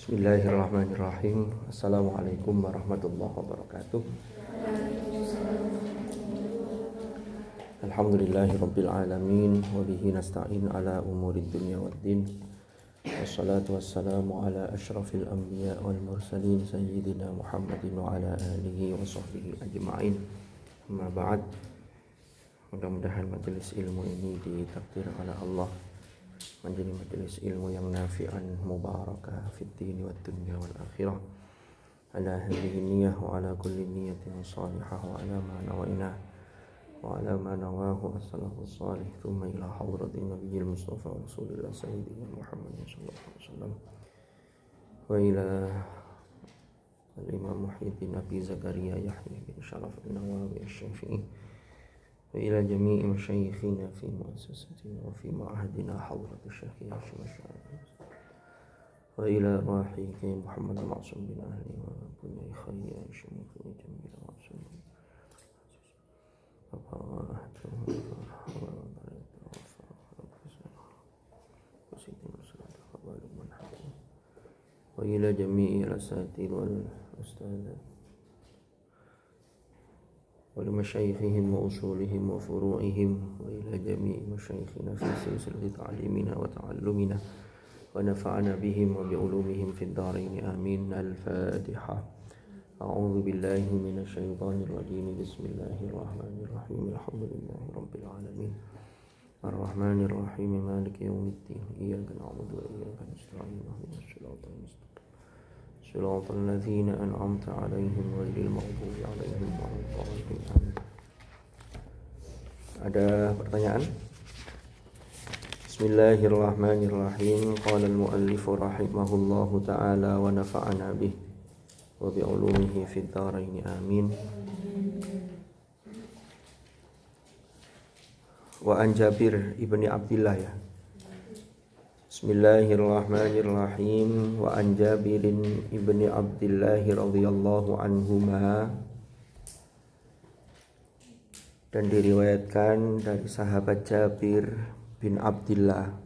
Bismillahirrahmanirrahim. Assalamualaikum warahmatullahi wabarakatuh. Alhamdulillahirabbil alamin wa bihi nasta'in ala umurid dunya waddin. Wassalatu wassalamu ala asyrafil anbiya wal mursalin sayyidina Muhammadin wa ala alihi wa sahbihi ajma'in. Amma ba'd. Mudah-mudahan majelis ilmu ini ditakdir oleh Allah menjadi majelis ilmu yang nafi'an mubarakah fid dini wad dunya wal akhirah. Ala hadhihi niyyah wa ala kulli niyyatin salihah wa ala ma nawaina wa ala ma nawahu as-salafus salih thumma ila hadratin nabiyil mustafa rasulillah sayyidina Muhammadin sallallahu alaihi wasallam wa ila al-imam Muhyiddin Abi Zakaria Yahya bin Sharaf an-Nawawi asy-Syafi'i wa ila jami'i masyayikhina fi muassasatina wa fi ma'ahadina hadrat asy-Syekh Hashim Asy-Syarif wa ila rahiqi Muhammad Ma'sum bin ahli wa punyai khayya syumuh jamil Ma'sum wa ila jami'i al-asatidh wal ustadzat ولمشايخهم وأصولهم وفروعهم وإلى جميع مشايخنا في سلسلة تعليمنا وتعلمنا ونفعنا بهم وبعلومهم في الدارين آمين. الفاتحة. أعوذ بالله من الشيطان الرجيم. بسم الله الرحمن الرحيم. الحمد لله رب العالمين الرحمن الرحيم مالك يوم الدين إياك نعبد وإياك نستعين اهدنا الصراط المستقيم صراط الذين أنعمت عليهم غير المغضوب عليهم ولا الضالين. Ada pertanyaan? Bismillahirrahmanirrahim. Qala al-muallif rahimahullahu ta'ala wa nafa'ana bih wa bi ulumihi fid dharain amin. Wa an Jabir ibni Abdillah ya. Bismillahirrahmanirrahim. Wa an Jabirin ibni Abdillah radhiyallahu anhuma, dan diriwayatkan dari sahabat Jabir bin Abdillah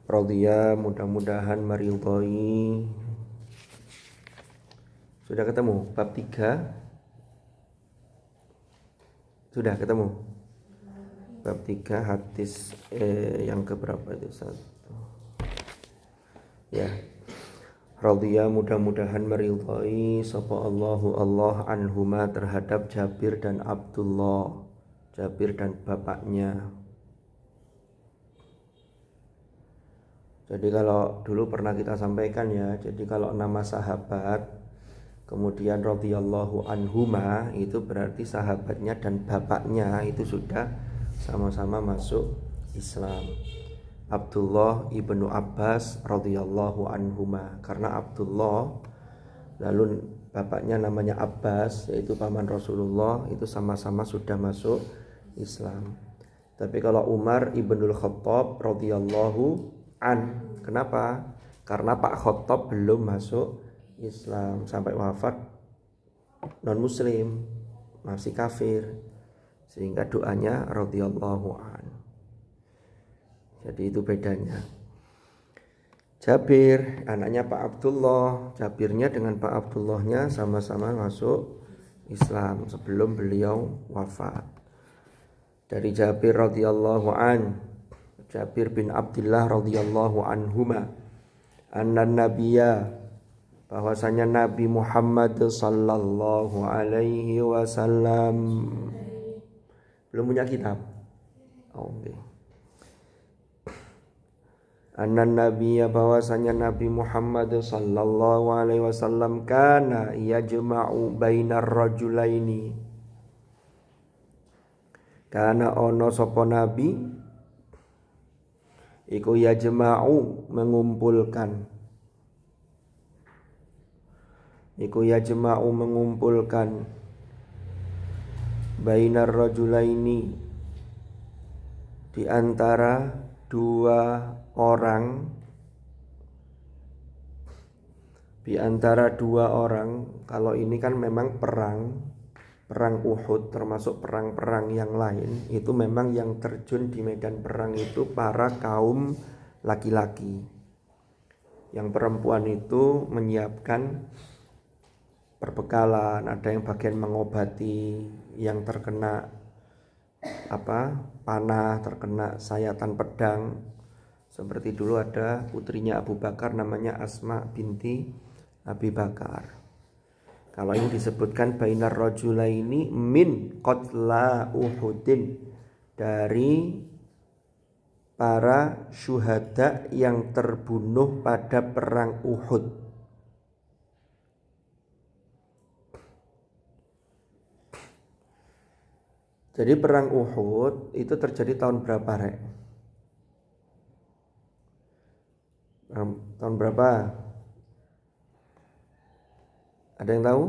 radhiya, mudah-mudahan meridhai. Sudah ketemu bab 3? Sudah ketemu bab 3 hadis yang keberapa itu? 1 ya. Radhiya, mudah-mudahan meridhai sapa Allahu Allah anhuma terhadap Jabir dan Abdullah, Jabir dan bapaknya. Jadi kalau dulu pernah kita sampaikan ya, jadi kalau nama sahabat kemudian radhiyallahu anhuma itu berarti sahabatnya dan bapaknya itu sudah sama-sama masuk Islam. Abdullah ibnu Abbas radhiyallahu anhuma, karena Abdullah lalu bapaknya namanya Abbas yaitu paman Rasulullah, itu sama-sama sudah masuk Islam. Tapi kalau Umar ibnul Khattab radhiyallahu an, kenapa? Karena Pak Khattab belum masuk Islam sampai wafat non muslim, masih kafir, sehingga doanya radhiyallahu an. Jadi itu bedanya. Jabir anaknya Pak Abdullah, Jabirnya dengan Pak Abdullahnya sama-sama masuk Islam sebelum beliau wafat. Dari Jabir radhiyallahu an, Jabir bin Abdillah radhiyallahu anhuma, anna nabiyya, bahwasanya Nabi Muhammad sallallahu alaihi wasallam belum punya kitab. Oke. Anna nabiyya, bahwasanya Nabi Muhammad sallallahu alaihi wasallam kana yajma'u bainar rajulaini. Kana ono sapa nabi iku yajma'u mengumpulkan. Iku yajma'u mengumpulkan bainar rajulaini, di antara dua orang, kalau ini kan memang perang Uhud termasuk perang-perang yang lain, itu memang yang terjun di medan perang itu para kaum laki-laki. Yang perempuan itu menyiapkan perbekalan, ada yang bagian mengobati yang terkena panah, terkena sayatan pedang. Seperti dulu ada putrinya Abu Bakar namanya Asma binti Abi Bakar. Kalau ini disebutkan bainar rajulaini min qatla Uhudin, dari para syuhada yang terbunuh pada perang Uhud. Jadi perang Uhud itu terjadi tahun berapa, Rek? Tahun berapa? Ada yang tahu?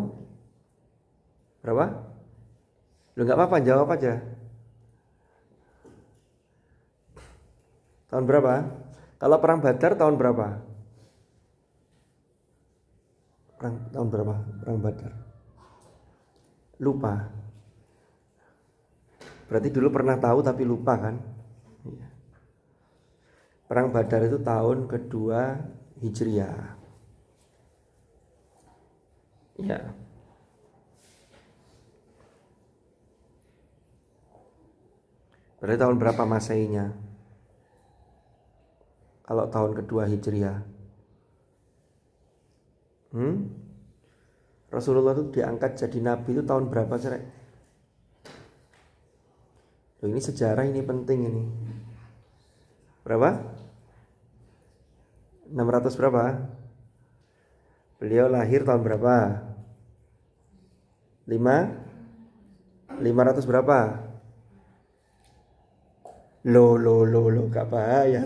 Berapa? Lu nggak apa-apa, jawab aja. Tahun berapa? Kalau perang Badar tahun berapa? Tahun berapa? Perang Badar? Lupa. Berarti dulu pernah tahu tapi lupa kan? Perang Badar itu tahun kedua Hijriah. Ya. Berarti tahun berapa Maseinya? Kalau tahun kedua Hijriah. Rasulullah itu diangkat jadi nabi itu tahun berapa, Cerek? Loh, ini sejarah, ini penting ini. Berapa? 600 berapa? Beliau lahir tahun berapa? 500 berapa? Lo gak bahaya.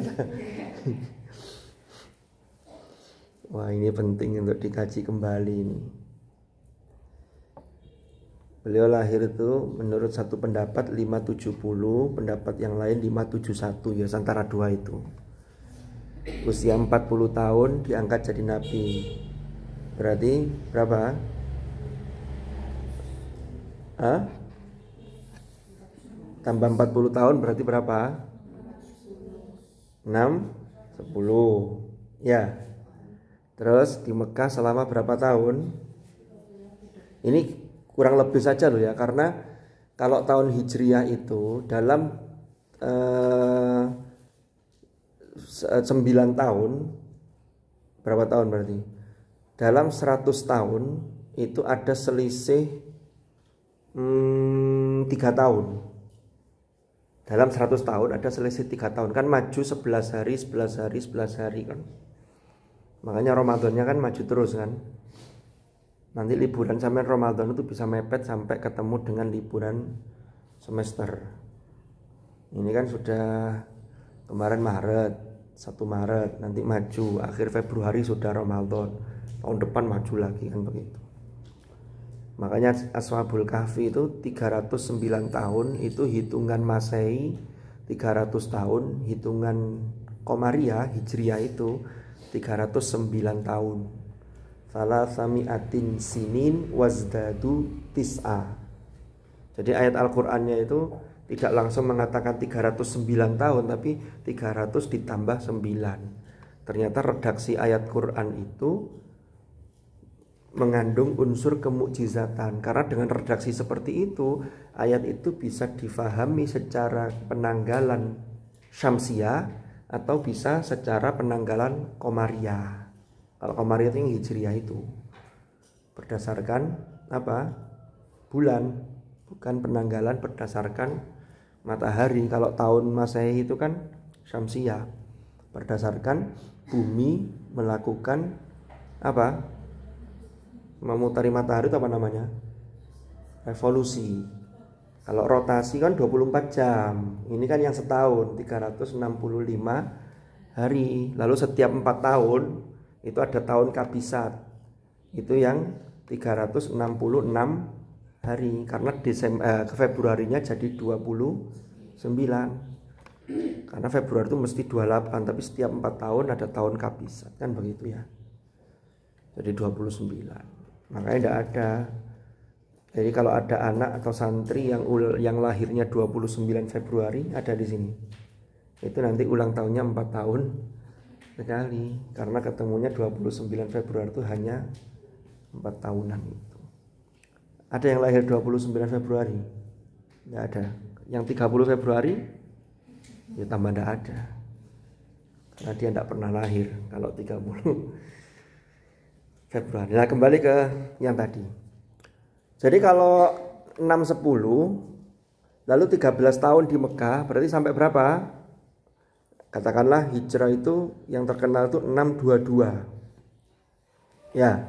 Wah, ini penting untuk dikaji kembali ini. Beliau lahir itu menurut satu pendapat 570, pendapat yang lain 571, ya antara dua itu. Usia 40 tahun diangkat jadi nabi. Berarti berapa? Tambah 40 tahun berarti berapa? 6, 10. Ya. Terus di Mekah selama berapa tahun? Ini kurang lebih saja loh ya, karena kalau tahun Hijriah itu dalam 9 tahun, berapa tahun berarti? Dalam 100 tahun itu ada selisih 3 tahun. Dalam 100 tahun ada selisih 3 tahun. Kan maju 11 hari, 11 hari, 11 hari kan. Makanya Ramadannya kan maju terus kan. Nanti liburan sampai Ramadan itu bisa mepet sampai ketemu dengan liburan semester. Ini kan sudah kemarin Maret, 1 Maret, nanti maju akhir Februari sudah Ramadan. Tahun depan maju lagi kan begitu. Makanya Ashabul Kahfi itu 309 tahun itu hitungan Masehi, 300 tahun hitungan Komariah, Hijriah itu 309 tahun. Salah sami'atin sinin wazdadu tis'a. Jadi ayat Al-Qur'annya itu tidak langsung mengatakan 309 tahun, tapi 300 ditambah 9. Ternyata redaksi ayat Quran itu mengandung unsur kemukjizatan. Karena dengan redaksi seperti itu, ayat itu bisa difahami secara penanggalan Syamsiyah atau bisa secara penanggalan Komariah. Kalau Komariah itu yang Hijriah itu berdasarkan apa? Bulan, bukan penanggalan berdasarkan matahari. Kalau tahun Masehi itu kan Syamsiyah, berdasarkan bumi melakukan apa? Memutari matahari itu apa namanya? Revolusi. Kalau rotasi kan 24 jam. Ini kan yang setahun 365 hari. Lalu setiap 4 tahun itu ada tahun kabisat. Itu yang 366 hari. Karena Februarinya jadi 29. Karena Februari itu mesti 28, tapi setiap 4 tahun ada tahun kabisat. Kan begitu ya. Jadi 29. Makanya tidak ada. Jadi kalau ada anak atau santri yang lahirnya 29 Februari ada di sini. Itu nanti ulang tahunnya 4 tahun sekali, karena ketemunya 29 Februari itu hanya 4 tahunan itu. Ada yang lahir 29 Februari? Nggak ada. Yang 30 Februari? Ya tambah nggak ada. Karena dia nggak pernah lahir kalau 30 Februari. Nah, kembali ke yang tadi. Jadi kalau 610 lalu 13 tahun di Mekah, berarti sampai berapa? Katakanlah hijrah itu yang terkenal itu 622. Ya.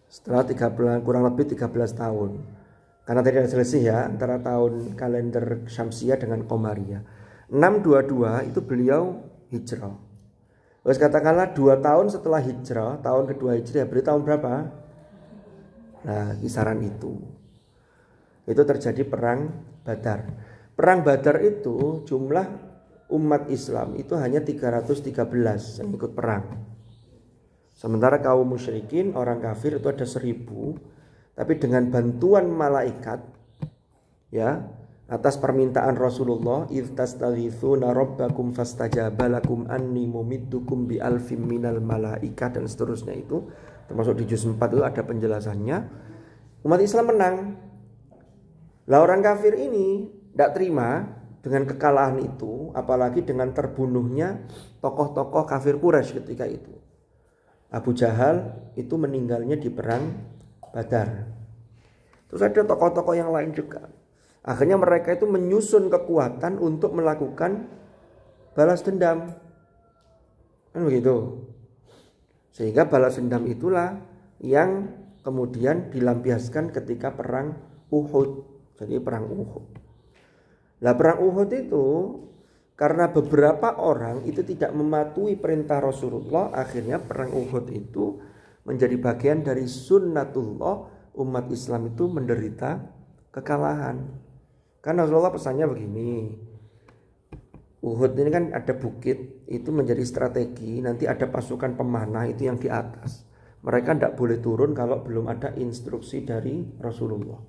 Setelah 13, kurang lebih 13 tahun. Karena tadi ada selisih ya antara tahun kalender Syamsiah dengan Qamariyah. 622 itu beliau hijrah. Terus katakanlah 2 tahun setelah hijrah, tahun kedua hijrah, berarti tahun berapa? Nah, kisaran itu. Itu terjadi perang Badar. Perang Badar itu jumlah umat Islam itu hanya 313 yang ikut perang. Sementara kaum musyrikin, orang kafir itu ada 1000. Tapi dengan bantuan malaikat, ya, atas permintaan Rasulullah, idz tastaghitsuna rabbakum fastajaba lakum anni mumiddukum bi alfim minal malaikah, dan seterusnya itu, termasuk di juz 4 itu ada penjelasannya. Umat Islam menang. Lah orang kafir ini tidak terima dengan kekalahan itu, apalagi dengan terbunuhnya tokoh-tokoh kafir Quraisy ketika itu. Abu Jahal itu meninggalnya di perang Badar. Terus ada tokoh-tokoh yang lain juga. Akhirnya mereka itu menyusun kekuatan untuk melakukan balas dendam. Kan begitu. Sehingga balas dendam itulah yang kemudian dilampiaskan ketika perang Uhud. Jadi perang Uhud. Nah, perang Uhud itu karena beberapa orang itu tidak mematuhi perintah Rasulullah, akhirnya perang Uhud itu menjadi bagian dari sunnatullah, umat Islam itu menderita kekalahan. Karena Rasulullah pesannya begini, Uhud ini kan ada bukit, itu menjadi strategi, nanti ada pasukan pemanah itu yang di atas. Mereka tidak boleh turun kalau belum ada instruksi dari Rasulullah.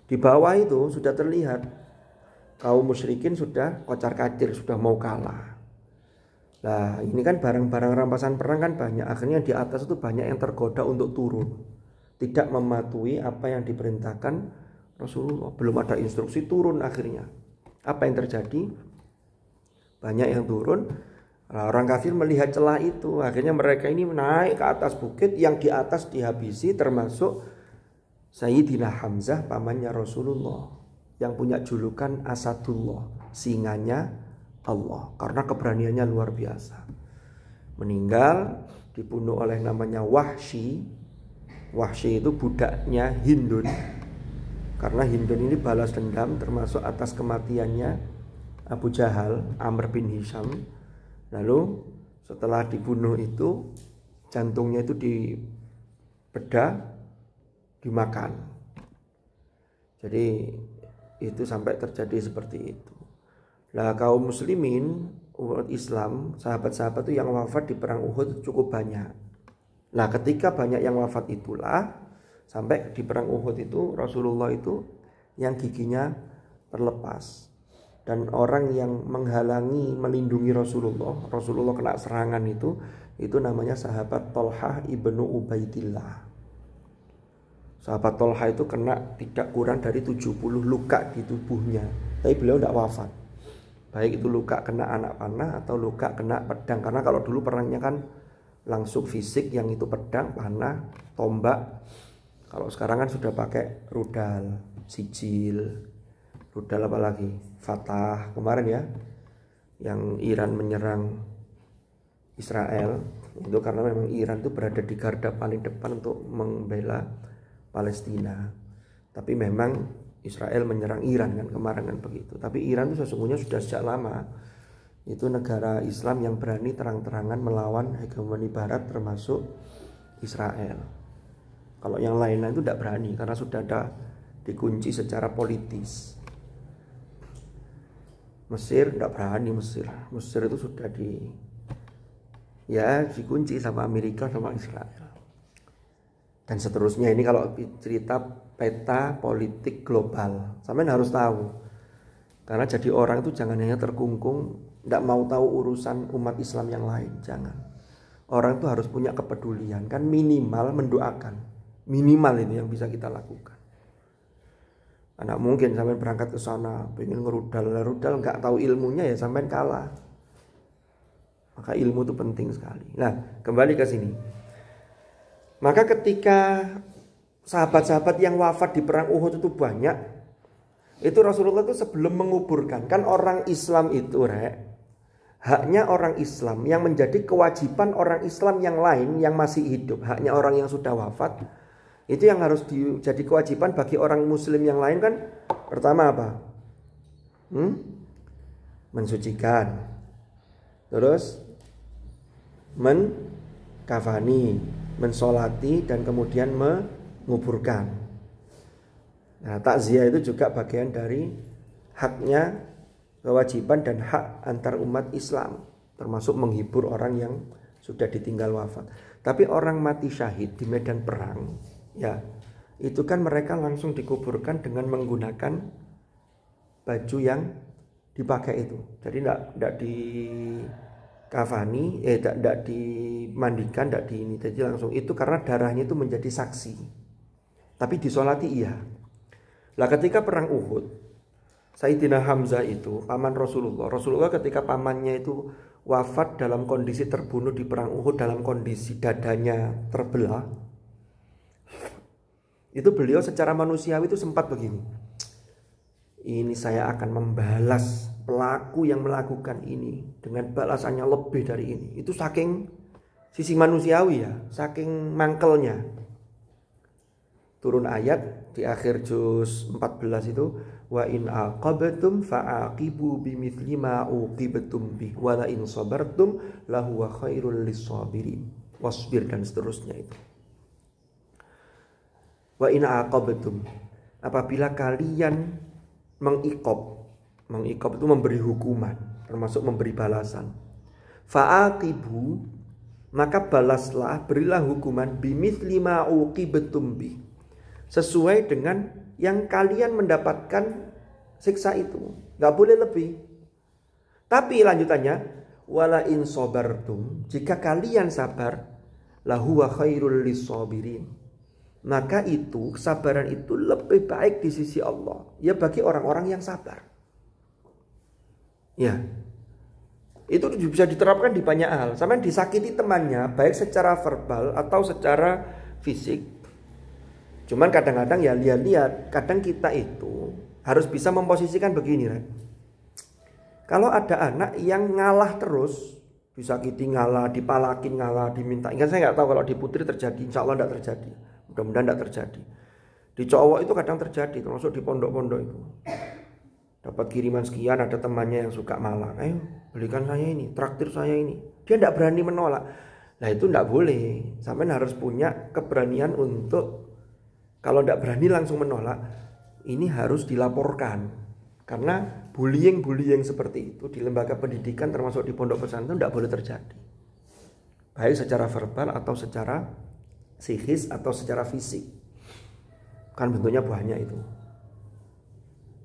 Di bawah itu sudah terlihat kaum musyrikin sudah kocar-kacir, sudah mau kalah. Nah, ini kan barang-barang rampasan perang kan banyak. Akhirnya di atas itu banyak yang tergoda untuk turun. Tidak mematuhi apa yang diperintahkan Rasulullah. Belum ada instruksi, turun akhirnya. Apa yang terjadi? Banyak yang turun. Nah, orang kafir melihat celah itu. Akhirnya mereka ini naik ke atas bukit. Yang di atas dihabisi, termasuk Sayyidina Hamzah, pamannya Rasulullah, yang punya julukan Asadullah, singanya Allah, karena keberaniannya luar biasa. Meninggal, dibunuh oleh namanya Wahsy. Wahsy itu budaknya Hindun. Karena Hindun ini balas dendam termasuk atas kematiannya Abu Jahal, Amr bin Hisham. Lalu setelah dibunuh itu, jantungnya itu dibedah, dimakan. Jadi itu sampai terjadi seperti itu. Nah, kaum muslimin, umat Islam, sahabat-sahabat itu yang wafat di perang Uhud cukup banyak. Nah, ketika banyak yang wafat itulah sampai di perang Uhud itu Rasulullah itu yang giginya terlepas. Dan orang yang menghalangi melindungi Rasulullah kena serangan itu namanya sahabat Thalhah ibnu Ubaidillah. Sahabat Thalhah itu kena tidak kurang dari 70 luka di tubuhnya, tapi beliau tidak wafat. Baik itu luka kena anak panah atau luka kena pedang. Karena kalau dulu perangnya kan langsung fisik, yang itu pedang, panah, tombak. Kalau sekarang kan sudah pakai rudal, sijil, rudal apa lagi? Fatah kemarin ya, yang Iran menyerang Israel. Itu karena memang Iran itu berada di garda paling depan untuk membela Palestina. Tapi memang Israel menyerang Iran kan kemarin kan begitu. Tapi Iran itu sesungguhnya sudah sejak lama itu negara Islam yang berani terang-terangan melawan hegemoni Barat termasuk Israel. Kalau yang lain-lain itu tidak berani karena sudah ada dikunci secara politis. Mesir tidak berani, Mesir itu sudah dikunci sama Amerika sama Israel. Dan seterusnya. Ini kalau cerita peta politik global, sampean harus tahu. Karena jadi orang itu jangan hanya terkungkung tidak mau tahu urusan umat Islam yang lain. Jangan. Orang itu harus punya kepedulian, kan minimal mendoakan. Minimal itu yang bisa kita lakukan. Anak mungkin sampai berangkat ke sana pengen ngerudal nggak tahu ilmunya ya sampai kalah. Maka ilmu itu penting sekali. Nah, kembali ke sini. Maka ketika sahabat-sahabat yang wafat di perang Uhud itu banyak, itu Rasulullah itu sebelum menguburkan, kan orang Islam itu haknya orang Islam yang menjadi kewajiban orang Islam yang lain yang masih hidup, haknya orang yang sudah wafat, itu yang harus jadi kewajiban bagi orang muslim yang lain kan. Pertama apa? Mensucikan, terus menkafani, mensolati, dan kemudian menguburkan. Nah, takziah itu juga bagian dari haknya, kewajiban dan hak antar umat Islam, termasuk menghibur orang yang sudah ditinggal wafat. Tapi orang mati syahid di medan perang, ya itu kan mereka langsung dikuburkan dengan menggunakan baju yang dipakai itu. Jadi tidak dikafani, tidak dimandikan, tidak di ini. Jadi langsung itu karena darahnya itu menjadi saksi. Tapi disolati iya. Lah ketika perang Uhud, Sayyidina Hamzah itu paman Rasulullah. Rasulullah ketika pamannya itu wafat dalam kondisi terbunuh di perang Uhud, dalam kondisi dadanya terbelah, itu beliau secara manusiawi itu sempat begini, ini saya akan membalas pelaku yang melakukan ini dengan balasannya lebih dari ini. Itu saking sisi manusiawi ya, saking mangkelnya. Turun ayat di akhir juz 14 itu, wa in aqabtum fa'aqibu bimithli ma uqibtum bi wa la in sabartum lahuwa khairul lisabirin, wasbir, dan seterusnya itu. Wa in aqabtum, apabila kalian mengiqab itu memberi hukuman, termasuk memberi balasan. Fa'aqibu, maka balaslah, berilah hukuman bimithli ma uqibtum bi, sesuai dengan yang kalian mendapatkan siksa itu, nggak boleh lebih. Tapi lanjutannya, wala in sabartum, jika kalian sabar, lahuwa khairul lisabirin, maka itu kesabaran itu lebih baik di sisi Allah ya bagi orang-orang yang sabar. Ya, itu bisa diterapkan di banyak hal. Sampai disakiti temannya baik secara verbal atau secara fisik. Cuman kadang-kadang ya lihat-lihat, kadang kita itu harus bisa memposisikan begini, kalau ada anak yang ngalah terus, disakiti ngalah, dipalakin ngalah, diminta. Ingat, saya nggak tahu kalau di putri terjadi, insya Allah tidak terjadi. Mudah-mudahan tidak terjadi. Di cowok itu kadang terjadi, termasuk di pondok-pondok itu. Dapat kiriman sekian, ada temannya yang suka malah, ayo belikan saya ini, traktir saya ini. Dia tidak berani menolak. Nah itu tidak boleh. Sampai harus punya keberanian untuk, kalau tidak berani langsung menolak, ini harus dilaporkan. Karena bullying seperti itu di lembaga pendidikan, termasuk di pondok pesantren, tidak boleh terjadi. Baik secara verbal atau secara psikis atau secara fisik. Kan bentuknya banyak itu.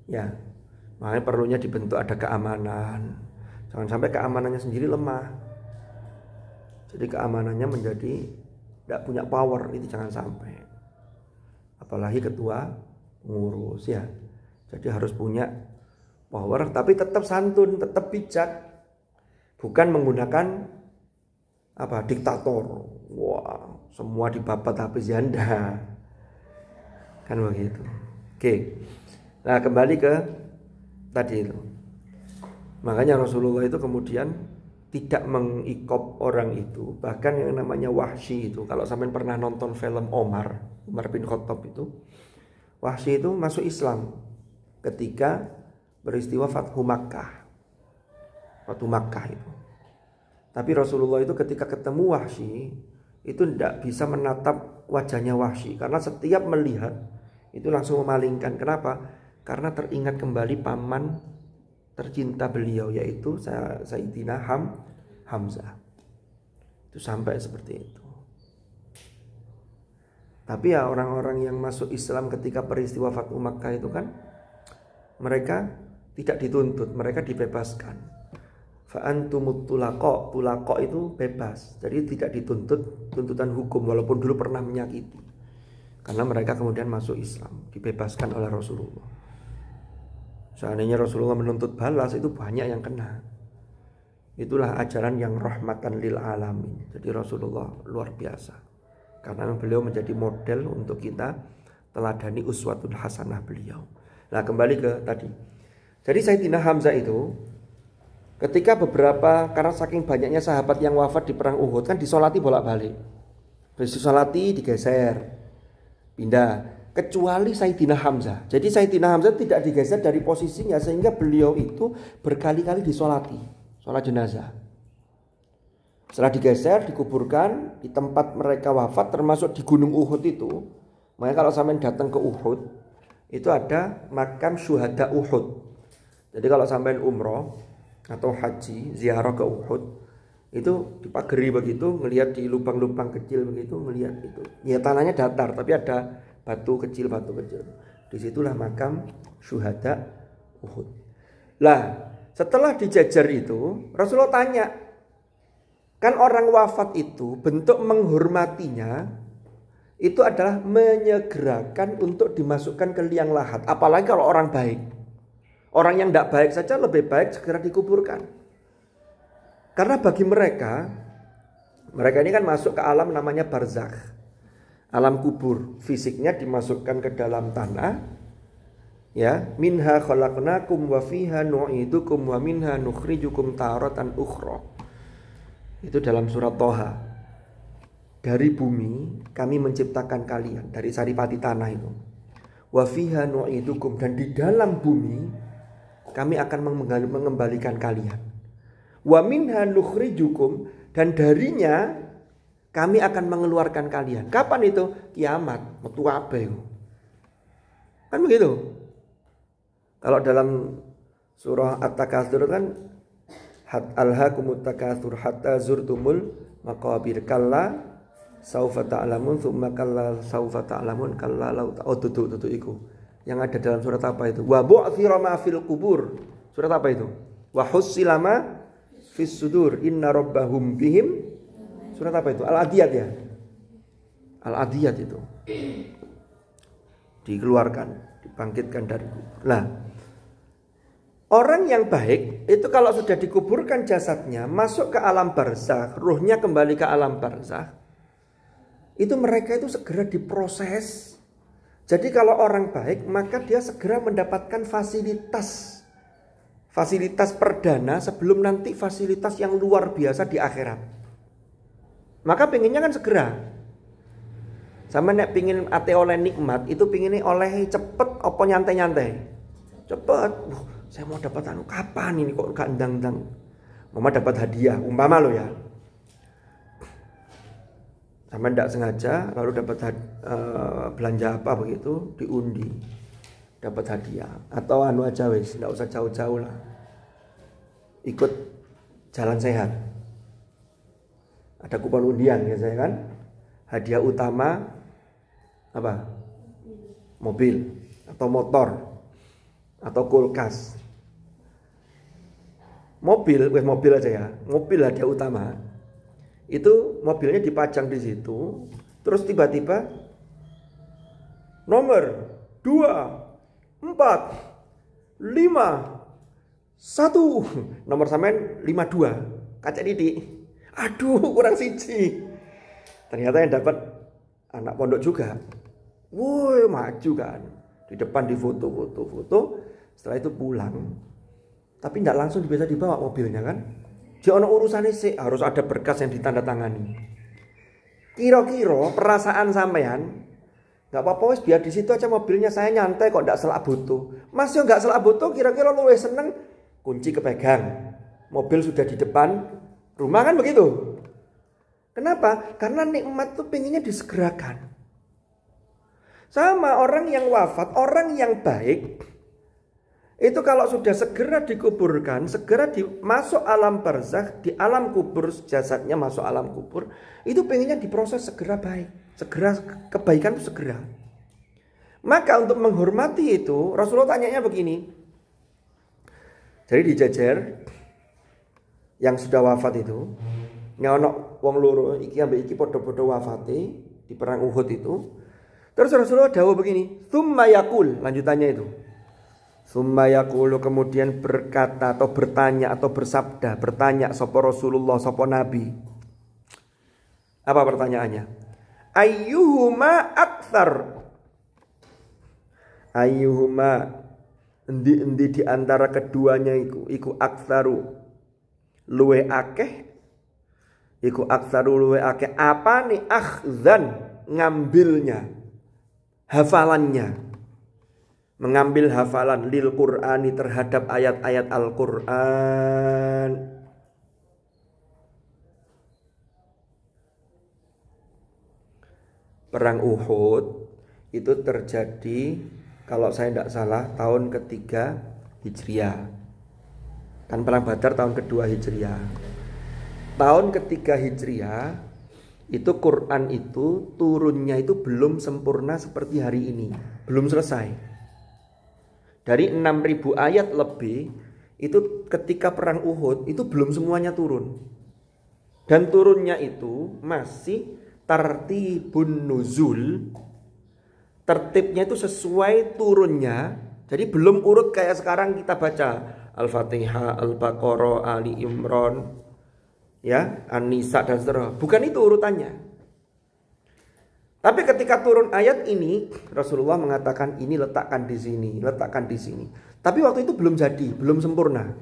Ya, makanya perlunya dibentuk ada keamanan. Jangan sampai keamanannya sendiri lemah. Jadi keamanannya menjadi tidak punya power, itu jangan sampai. Apalagi ketua pengurus ya. Jadi harus punya power, tapi tetap santun, tetap bijak. Bukan menggunakan diktator. Wah, semua dibabat habis janda. Kan begitu. Oke. Nah, kembali ke tadi itu. Makanya Rasulullah itu kemudian tidak mengikop orang itu. Bahkan yang namanya Wahsy itu, kalau sampean pernah nonton film Umar bin Khattab itu, Wahsy itu masuk Islam ketika peristiwa Fathu Makkah. Fathu Makkah itu. Tapi Rasulullah itu ketika ketemu Wahsy itu tidak bisa menatap wajahnya Wahsy, karena setiap melihat itu langsung memalingkan. Kenapa? Karena teringat kembali paman tercinta beliau, yaitu Sayyidina Hamzah. Itu sampai seperti itu. Tapi ya orang-orang yang masuk Islam ketika peristiwa Fathu Makkah itu kan mereka tidak dituntut, mereka dibebaskan. Fa'antumut tulaqo. Tulaqo itu bebas. Jadi tidak dituntut tuntutan hukum walaupun dulu pernah menyakiti. Karena mereka kemudian masuk Islam, dibebaskan oleh Rasulullah. Seandainya Rasulullah menuntut balas, itu banyak yang kena. Itulah ajaran yang rahmatan lil alamin. Jadi Rasulullah luar biasa. Karena beliau menjadi model untuk kita teladani uswatul hasanah beliau. Nah, kembali ke tadi. Jadi Sayyidina Hamzah itu ketika karena saking banyaknya sahabat yang wafat di perang Uhud kan disolati bolak-balik. Disolati digeser, pindah. Kecuali Sayyidina Hamzah. Jadi Sayyidina Hamzah tidak digeser dari posisinya sehingga beliau itu berkali-kali disolati. Sholat jenazah. Setelah digeser, dikuburkan di tempat mereka wafat, termasuk di Gunung Uhud itu. Makanya kalau sampean datang ke Uhud, itu ada makam syuhada Uhud. Jadi kalau sampean umroh atau haji, ziarah ke Uhud, itu dipagari begitu, ngelihat di lubang-lubang kecil begitu, ngelihat itu. Ya tanahnya datar, tapi ada batu kecil. Disitulah makam syuhada Uhud. Lah, setelah dijajar itu, Rasulullah tanya, kan orang wafat itu bentuk menghormatinya itu adalah menyegerakan untuk dimasukkan ke liang lahat. Apalagi kalau orang baik. Orang yang tidak baik saja lebih baik segera dikuburkan. Karena bagi mereka ini kan masuk ke alam namanya barzakh. Alam kubur, fisiknya dimasukkan ke dalam tanah. Ya, minha khalaqnakum wa fiha nu'idukum wa minha nukhrijukum taratan ukhra. Itu dalam surat Toha. Dari bumi kami menciptakan kalian, dari saripati tanah itu. Wa fiha nu'idukum, dan di dalam bumi kami akan mengembalikan kalian. Wa minha nukhrijukum, dan darinya kami akan mengeluarkan kalian. Kapan itu? Kiamat, metu kabeh. Kan begitu. Kalau dalam surah At-Takatsur kan alhaakumut takatsur hatta zurtumul maqabir kalla saufa ta'lamun tsumma kalla saufa ta'lamun kalla law tutu iku. Yang ada dalam surat apa itu? Wa bu'thira ma fil kubur. Surat apa itu? Wa hussila ma fis sudur inna rabbahum bihim. Surat apa itu? Al-Adiyat ya. Al-Adiyat itu. Dikeluarkan, dibangkitkan dari kubur. Nah, orang yang baik itu kalau sudah dikuburkan jasadnya, masuk ke alam barzakh, ruhnya kembali ke alam barzakh, itu mereka itu segera diproses. Jadi kalau orang baik, maka dia segera mendapatkan fasilitas perdana sebelum nanti fasilitas yang luar biasa di akhirat. Maka pinginnya kan segera. Sama nek pingin ate oleh nikmat, itu pinginnya oleh cepet apa nyantai-nyantai. Cepet. Saya mau dapat kapan ini kok gak endang-endang. Mama dapat hadiah, umpama lo ya. Sama tidak sengaja lalu dapat belanja apa begitu, diundi. Dapat hadiah atau anu aja wis, enggak usah jauh-jauh lah. Ikut jalan sehat. Ada kupon undian ya saya kan. Hadiah utama apa? Mobil atau motor atau kulkas. Mobil aja ya. Mobil hadiah utama. Itu mobilnya dipajang di situ, terus tiba-tiba nomor 2 4 5 1 nomor sampean 52 kaca titik. Aduh, kurang siji. Ternyata yang dapat anak pondok juga. Woi, maju kan. Di depan difoto. Setelah itu pulang. Tapi tidak langsung bisa dibawa mobilnya kan. Dia ono urusannya sih, harus ada berkas yang ditandatangani. Kira-kira perasaan sampean, nggak apa-apa wis biar di situ aja mobilnya, saya nyantai kok ndak selak butuh. Mas yo nggak selak butuh, kira-kira lu seneng kunci kepegang. Mobil sudah di depan rumah kan begitu. Kenapa? Karena nikmat tuh pengennya disegerakan. Sama orang yang wafat, orang yang baik, itu kalau sudah segera dikuburkan, segera masuk alam barzakh, di alam kubur, jasadnya masuk alam kubur, itu pengennya diproses segera baik, segera kebaikan itu segera. Maka untuk menghormati itu, Rasulullah tanyanya begini. Jadi dijajar, yang sudah wafat itu. Nyono wong loro iki ambek iki padha-padha wafate di perang Uhud itu. Terus Rasulullah dawuh begini, "Tsumma yaqul," lanjutannya itu. "Tsumma yaqulu," kemudian berkata atau bertanya atau bersabda, bertanya sapa Rasulullah, sapa Nabi. Apa pertanyaannya? Ayyuhuma aktsar? Ayyuhuma endi di antara keduanya iku aktsaru luwe akeh. Iku aktsaru luwe akeh apa nih akhzan ngambilnya, hafalannya, mengambil hafalan lil Qur'ani terhadap ayat-ayat Al-Qur'an. Perang Uhud itu terjadi kalau saya tidak salah tahun ketiga Hijriah. Kan perang Badar tahun kedua Hijriah. Tahun ketiga Hijriah itu Quran itu turunnya itu belum sempurna seperti hari ini, belum selesai. Dari 6.000 ayat lebih itu ketika perang Uhud itu belum semuanya turun. Dan turunnya itu masih tartibun nuzul. Tertibnya itu sesuai turunnya. Jadi belum urut kayak sekarang kita baca Al-Fatihah, Al-Baqarah, Ali Imran, ya, An-Nisa dan seterusnya. Bukan itu urutannya. Tapi ketika turun ayat ini, Rasulullah mengatakan ini letakkan di sini, letakkan di sini. Tapi waktu itu belum jadi, belum sempurna.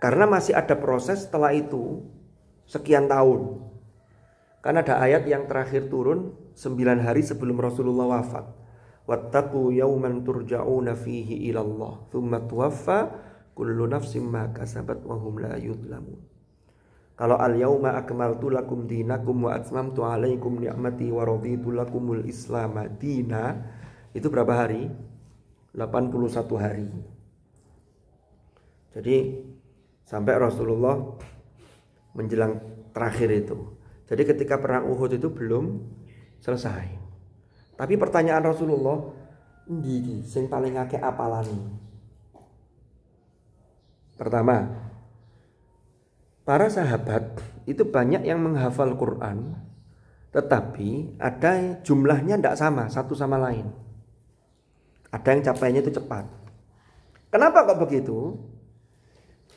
Karena masih ada proses setelah itu sekian tahun. Karena ada ayat yang terakhir turun 9 hari sebelum Rasulullah wafat. Wattaqu yawman turja'una fihi ilallah, tsumma tuwaffa kullu nafsin ma kasabat wa hum la yudlamun. Kalau al-yauma akmaltu lakum dinakum wa atmamtu alaikum ni'mati wa raditu lakumul islam dina, itu berapa hari? 81 hari. Jadi sampai Rasulullah menjelang terakhir itu. Jadi ketika perang Uhud itu belum selesai. Tapi pertanyaan Rasulullah, ndi sing paling akeh apalane? Pertama, para sahabat itu banyak yang menghafal Quran, tetapi ada jumlahnya tidak sama satu sama lain. Ada yang capainya itu cepat. Kenapa kok begitu?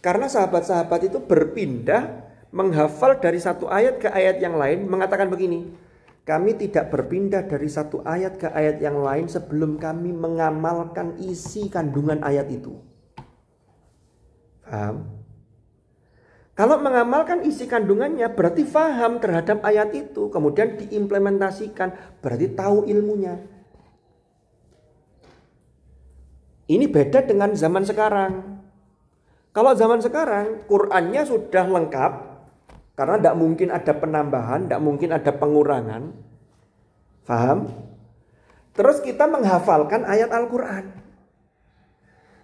Karena sahabat-sahabat itu berpindah menghafal dari satu ayat ke ayat yang lain, mengatakan begini, kami tidak berpindah dari satu ayat ke ayat yang lain sebelum kami mengamalkan isi kandungan ayat itu. Paham? Kalau mengamalkan isi kandungannya berarti faham terhadap ayat itu, kemudian diimplementasikan, berarti tahu ilmunya. Ini beda dengan zaman sekarang. Kalau zaman sekarang Qurannya sudah lengkap, karena tidak mungkin ada penambahan, tidak mungkin ada pengurangan. Faham? Terus kita menghafalkan ayat Al-Quran.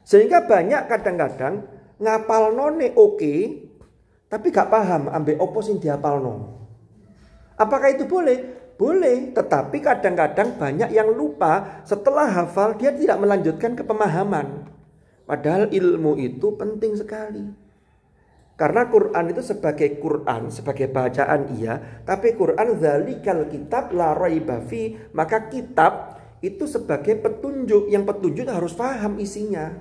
Sehingga banyak kadang-kadang ngapal none oke, tapi gak paham ambek opo sing dihafalno. Apakah itu boleh? Boleh, tetapi kadang-kadang banyak yang lupa setelah hafal dia tidak melanjutkan ke pemahaman. Padahal ilmu itu penting sekali. Karena Quran itu sebagai Quran, sebagai bacaan iya, tapi Quran dzalikal kitab la raiba fi, maka kitab itu sebagai petunjuk, yang petunjuk harus paham isinya.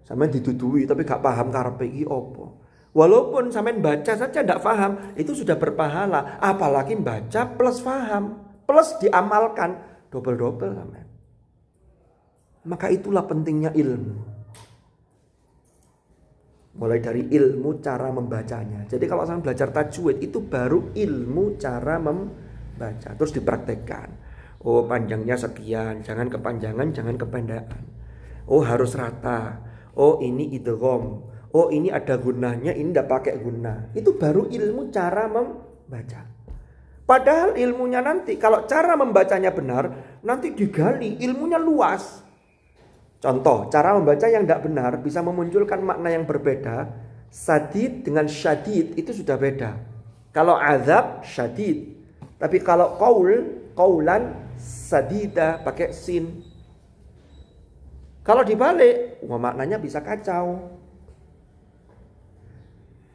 Sampeyan didudui tapi gak paham karepe iki opo. Walaupun sampean baca saja tidak paham, itu sudah berpahala. Apalagi baca plus paham, plus diamalkan, double-double sampean. Maka itulah pentingnya ilmu. Mulai dari ilmu cara membacanya. Jadi kalau sampean belajar tajwid itu baru ilmu cara membaca, terus dipraktekkan. Oh, panjangnya sekian, jangan kepanjangan, jangan kependekan. Oh, harus rata. Oh, ini idgham. Oh, ini ada gunanya, ini tidak pakai guna. Itu baru ilmu cara membaca. Padahal ilmunya nanti, kalau cara membacanya benar, nanti digali, ilmunya luas. Contoh, cara membaca yang tidak benar bisa memunculkan makna yang berbeda. Sadid dengan syadid itu sudah beda. Kalau azab, syadid. Tapi kalau qaulan, sadida, pakai sin. Kalau dibalik, maknanya bisa kacau.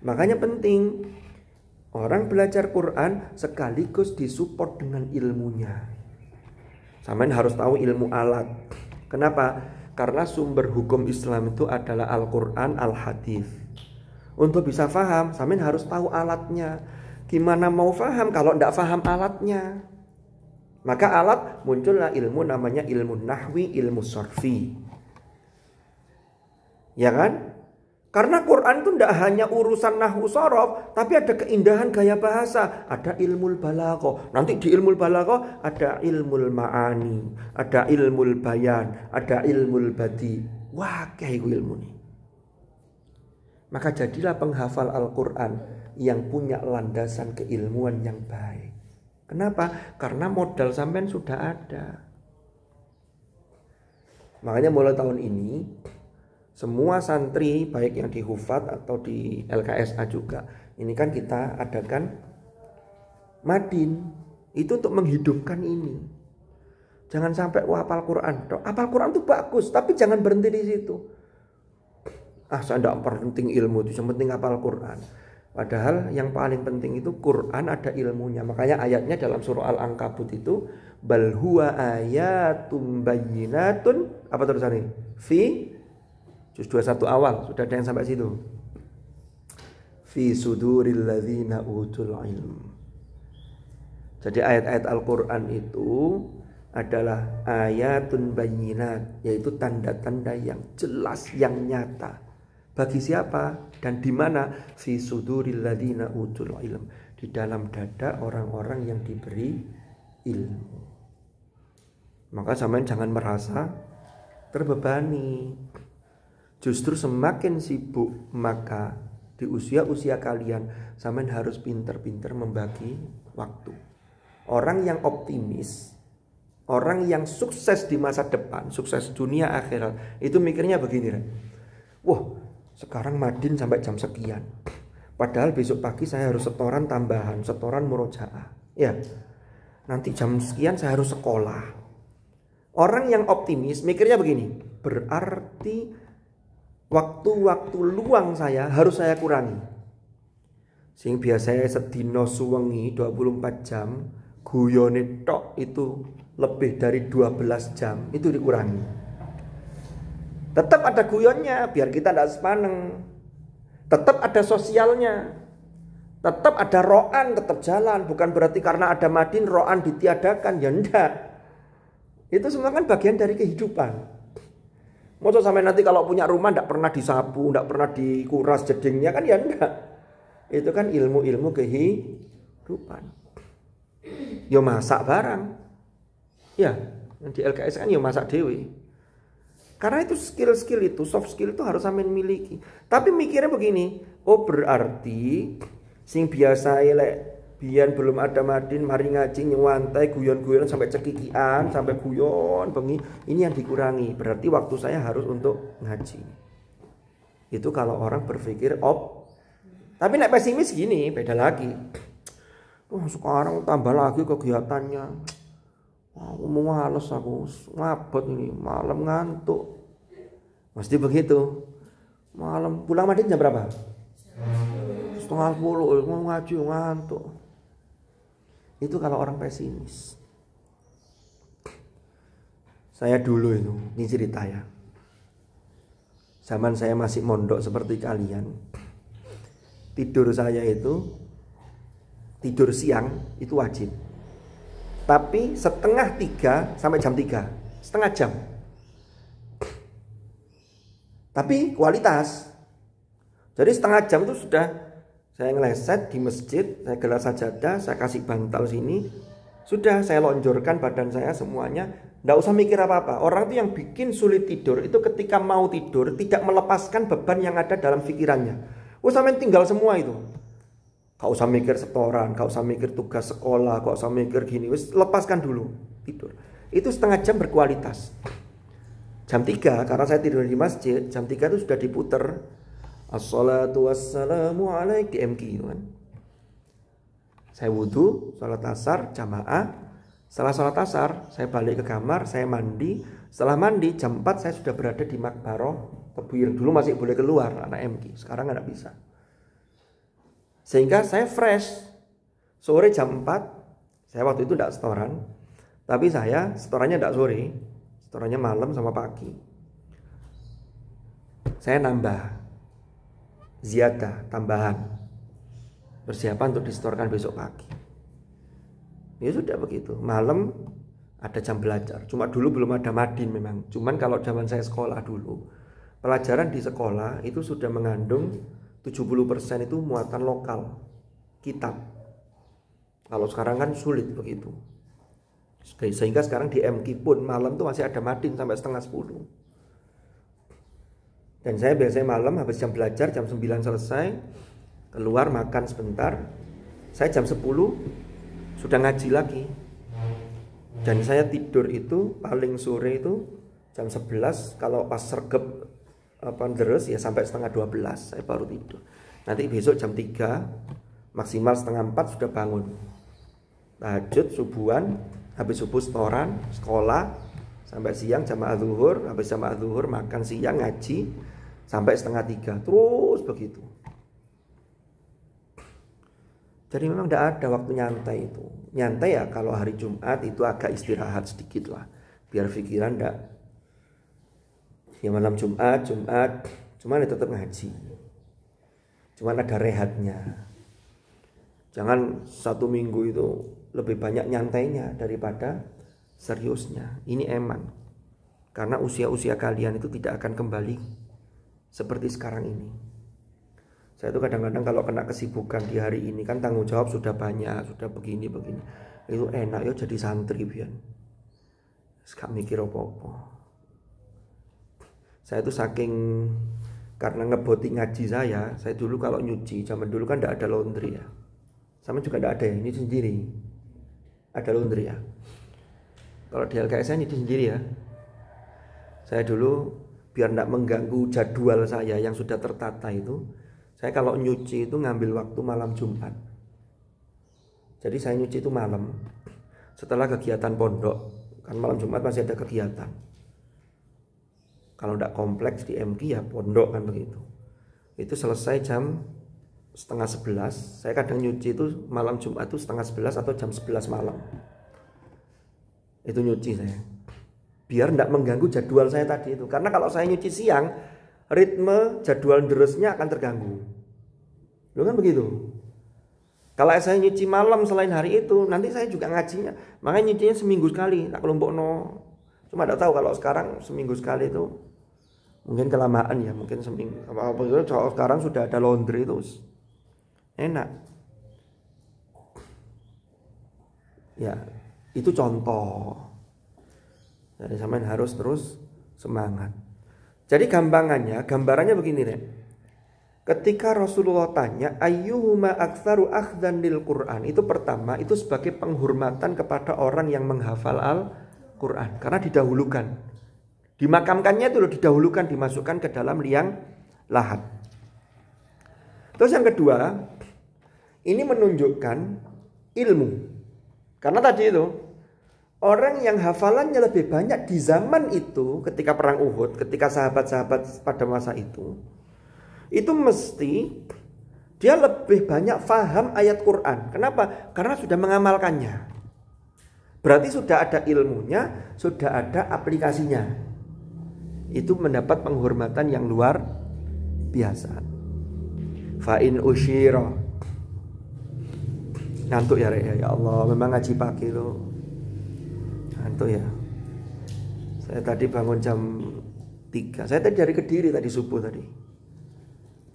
Makanya penting orang belajar Quran sekaligus disupport dengan ilmunya. Sampean harus tahu ilmu alat. Kenapa? Karena sumber hukum Islam itu adalah Al-Quran, Al-Hadis. Untuk bisa paham, sampean harus tahu alatnya. Gimana mau paham kalau tidak paham alatnya? Maka alat muncullah ilmu namanya ilmu nahwi, ilmu sorfi. Ya kan? Karena Quran itu tidak hanya urusan nahwu sorof, tapi ada keindahan gaya bahasa, ada ilmu balaghah. Nanti di ilmu balaghah ada ilmu ma'ani, ada ilmu bayan, ada ilmu badi. Wah, kayak ilmu nih. Maka jadilah penghafal Al-Quran yang punya landasan keilmuan yang baik. Kenapa? Karena modal sampean sudah ada. Makanya mulai tahun ini semua santri baik yang di Hufat atau di LKSA juga, ini kan kita adakan madin. Itu untuk menghidupkan ini. Jangan sampai hafal Quran. Hafal Quran itu bagus, tapi jangan berhenti di situ. Saya tidak penting ilmu itu, yang penting hafal Quran. Padahal yang paling penting itu Quran ada ilmunya. Makanya ayatnya dalam surah Al-Ankabut itu bal huwa ayatum bayyinatun, apa tulisannya? Fi Juz 21 awal, sudah ada yang sampai situ. Fi suduril ladzina utul ilm. Jadi ayat-ayat Al-Quran itu adalah ayatun bayyinat, yaitu tanda-tanda yang jelas, yang nyata. Bagi siapa dan di mana? Fi suduril ladzina utul ilm, di dalam dada orang-orang yang diberi ilmu. Maka sampean jangan merasa terbebani. Justru semakin sibuk, maka di usia-usia kalian sampean harus pinter-pinter membagi waktu. Orang yang optimis, orang yang sukses di masa depan, sukses dunia akhirat, itu mikirnya begini, wah, sekarang madin sampai jam sekian, padahal besok pagi saya harus setoran tambahan, setoran murojaah. Ya, nanti jam sekian saya harus sekolah. Orang yang optimis mikirnya begini, berarti waktu-waktu luang saya harus saya kurangi. Sing biasanya sedino suwengi 24 jam, guyone tok itu lebih dari 12 jam, itu dikurangi. Tetap ada guyonnya biar kita tidak sepaneng. Tetap ada sosialnya. Tetap ada ro'an, tetap jalan. Bukan berarti karena ada madin ro'an ditiadakan, ya enggak. Itu semua kan bagian dari kehidupan. Maksud sampai nanti kalau punya rumah tidak pernah disapu, tidak pernah dikuras jedingnya, kan ya enggak. Itu kan ilmu-ilmu kehidupan. Yo masak barang. Ya, di LKS kan yo masak dewe. Karena itu skill-skill itu, soft skill itu harus sampean miliki. Tapi mikirnya begini, oh berarti sing biasa elek biyen belum ada madin mari ngaji nyewantai guyon-guyon sampai cekikian, sampai guyon bengi, ini yang dikurangi. Berarti waktu saya harus untuk ngaji. Itu kalau orang berpikir tapi nek pesimis gini, beda lagi. Sekarang tambah lagi kegiatannya. Mau males aku, ngabot ini, malam ngantuk. Mesti begitu. Malam pulang madin jam berapa? 9:30, mau ngaji ngantuk. Itu kalau orang pesimis. Saya dulu itu, ini cerita ya. Zaman saya masih mondok seperti kalian. Tidur saya itu, tidur siang itu wajib. Tapi 2:30 sampai jam 3, setengah jam. Tapi kualitas. Jadi setengah jam itu sudah saya ngeleset di masjid, saya gelar sajadah, saya kasih bantal sini. Sudah saya lonjorkan badan saya semuanya. Tidak usah mikir apa-apa. Orang itu yang bikin sulit tidur itu ketika mau tidur tidak melepaskan beban yang ada dalam pikirannya. Sampai tinggal semua itu. Gak usah mikir setoran, gak usah mikir tugas sekolah, gak usah mikir gini. Lepaskan dulu tidur. Itu setengah jam berkualitas. Jam 3 karena saya tidur di masjid, jam 3 itu sudah diputer As-salatu wassalamu alaik di MQ itu kan. Saya wudhu, sholat asar, jamaah. Setelah sholat asar, saya balik ke kamar, saya mandi. Setelah mandi, jam 4 saya sudah berada di Makbaroh Tebuyir. Dulu masih boleh keluar, anak MQ. Sekarang nggak bisa. Sehingga saya fresh. Sore jam 4, saya waktu itu tidak setoran. Tapi saya setorannya tidak sore, setorannya malam sama pagi. Saya nambah, ziyadah, tambahan. Persiapan untuk disetorkan besok pagi. Ya sudah begitu. Malam ada jam belajar. Cuma dulu belum ada madin memang. Cuman kalau zaman saya sekolah dulu, pelajaran di sekolah itu sudah mengandung 70% itu muatan lokal, kitab. Kalau sekarang kan sulit begitu. Sehingga sekarang di MK pun malam tuh masih ada madin sampai setengah 10. Dan saya biasanya malam habis jam belajar jam 9 selesai, keluar makan sebentar. Saya jam 10 sudah ngaji lagi. Dan saya tidur itu paling sore itu jam 11, kalau pas sergep deres ya sampai setengah 12 saya baru tidur. Nanti besok jam 3 maksimal setengah 4 sudah bangun. Tahajud, subuhan, habis subuh setoran, sekolah, sampai siang jamaah zuhur, habis jamaah zuhur makan siang ngaji, sampai setengah 3, terus begitu. Jadi memang tidak ada waktu nyantai itu. Nyantai ya kalau hari Jumat itu agak istirahat sedikit lah, biar pikiran tidak. Ya malam Jumat, cuman ya tetap ngaji. Cuman ada rehatnya. Jangan satu minggu itu lebih banyak nyantainya daripada seriusnya. Ini eman. Karena usia-usia kalian itu tidak akan kembali seperti sekarang ini. Saya tuh kadang-kadang kalau kena kesibukan di hari ini kan tanggung jawab sudah banyak, sudah begini. Itu enak ya jadi santri biar. Gak mikir apa-apa. Saya tuh saking karena ngeboti ngaji saya dulu kalau nyuci, zaman dulu kan tidak ada laundry ya. Sama juga tidak ada ya, ini sendiri. Ada laundry ya. Kalau di LKS saya nyuci sendiri ya. Saya dulu biar tidak mengganggu jadwal saya yang sudah tertata itu, saya kalau nyuci itu ngambil waktu malam Jumat. Jadi saya nyuci itu malam setelah kegiatan pondok. Kan malam Jumat masih ada kegiatan. Kalau tidak kompleks di MK ya pondok kan begitu. Itu selesai jam setengah 11. Saya kadang nyuci itu malam Jumat itu setengah 11 atau jam 11 malam. Itu nyuci saya. Biar tidak mengganggu jadwal saya tadi itu. Karena kalau saya nyuci siang, ritme jadwal deresnya akan terganggu. Loh kan begitu. Kalau saya nyuci malam selain hari itu, nanti saya juga ngajinya. Makanya nyucinya seminggu sekali, tak kelompok no. Cuma tidak tahu kalau sekarang seminggu sekali itu mungkin kelamaan ya, mungkin seminggu. Kalau sekarang sudah ada laundry terus enak. Ya, itu contoh. Jadi sampean harus terus semangat. Jadi gambarannya begini deh. Ketika Rasulullah tanya ayyuhuma aktsaru akhdan lil Quran, itu pertama itu sebagai penghormatan kepada orang yang menghafal Al-Quran karena didahulukan. Dimakamkannya itu didahulukan, dimasukkan ke dalam liang lahat. Terus yang kedua, ini menunjukkan ilmu. Karena tadi itu orang yang hafalannya lebih banyak di zaman itu ketika perang Uhud, ketika sahabat-sahabat pada masa itu mesti dia lebih banyak faham ayat Quran. Kenapa? Karena sudah mengamalkannya. Berarti sudah ada ilmunya, sudah ada aplikasinya. Itu mendapat penghormatan yang luar biasa. Fa'in usyira. Ngantuk ya Rek, ya Allah, memang ngaji pagi itu ngantuk ya. Saya tadi bangun jam 3. Saya tadi dari Kediri tadi subuh tadi.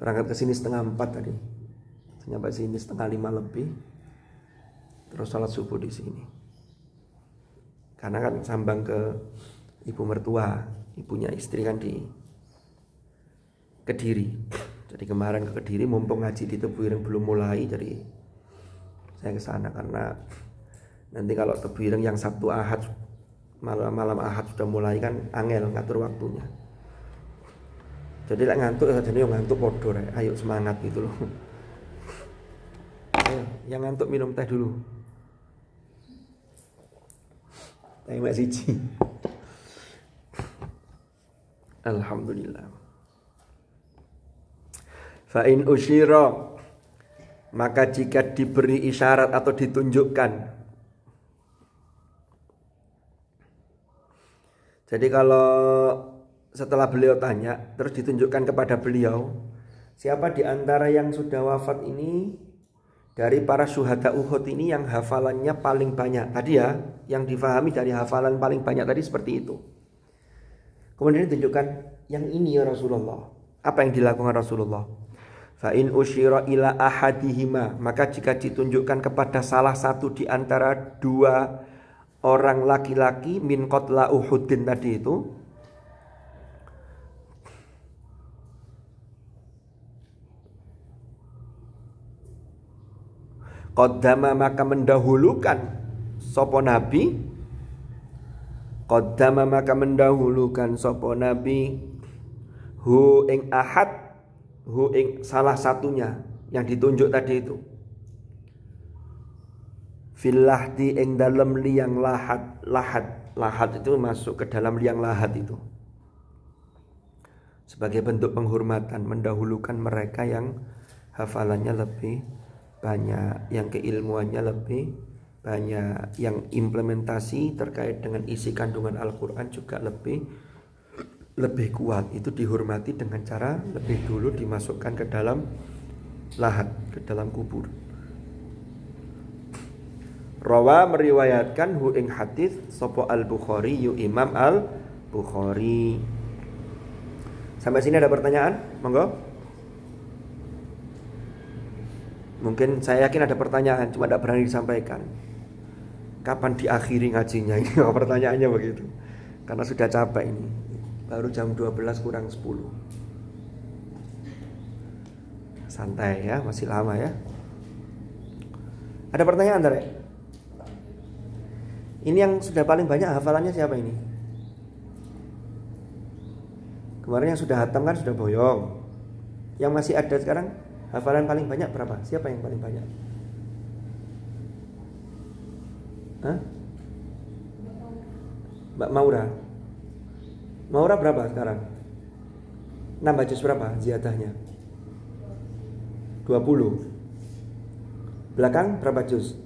Berangkat ke sini setengah 4 tadi. Sampai sini setengah 5 lebih. Terus sholat subuh di sini. Karena kan sambang ke ibu mertua, ibunya istri kan di Kediri. Jadi kemarin ke Kediri mumpung ngaji di Tebuireng belum mulai, jadi saya ke sana karena nanti kalau Tebuireng yang Sabtu Ahad malam Ahad sudah mulai kan angel ngatur waktunya. Jadi lah ngantuk jadi ngantuk podo rek. Ayo semangat gitu loh. Ayo, yang ngantuk minum teh dulu. Teh mek siji. Alhamdulillah. Fa in usyira Maka jika diberi isyarat atau ditunjukkan, jadi kalau setelah beliau tanya terus ditunjukkan kepada beliau, siapa di antara yang sudah wafat ini dari para syuhada Uhud ini yang hafalannya paling banyak? Tadi ya, yang difahami dari hafalan paling banyak tadi seperti itu. Kemudian ditunjukkan yang ini ya Rasulullah. Apa yang dilakukan Rasulullah? Fa in usyira ila ahadihima, maka jika ditunjukkan kepada salah satu di antara dua orang laki-laki min qatla Uhudin tadi itu, qaddama maka mendahulukan sapa nabi, qaddama maka mendahulukan sapa nabi hu ing ahad, hu ing salah satunya yang ditunjuk tadi itu, fil lahdi ing dalam liang lahat. Lahat itu masuk ke dalam liang lahat itu sebagai bentuk penghormatan, mendahulukan mereka yang hafalannya lebih banyak, yang keilmuannya lebih banyak, yang implementasi terkait dengan isi kandungan Al-Quran juga lebih kuat. Itu dihormati dengan cara lebih dulu dimasukkan ke dalam lahat, ke dalam kubur. Rawa meriwayatkan hu ing hadis sapa Al-Bukhari yu Imam Al-Bukhari. Sampai sini ada pertanyaan? Monggo. Mungkin saya yakin ada pertanyaan, cuma tidak berani disampaikan. Kapan diakhiri ngajinya ini? Pertanyaannya begitu. Karena sudah capek ini. Baru jam 12 kurang 10. Santai ya, masih lama ya. Ada pertanyaan Tare? Ini yang sudah paling banyak hafalannya siapa ini? Kemarin yang sudah hatam kan sudah boyong. Yang masih ada sekarang hafalan paling banyak berapa? Siapa yang paling banyak? Hah? Mbak Maura. Maura berapa sekarang? Nambah juz berapa ziyadahnya? 20. Belakang berapa juz?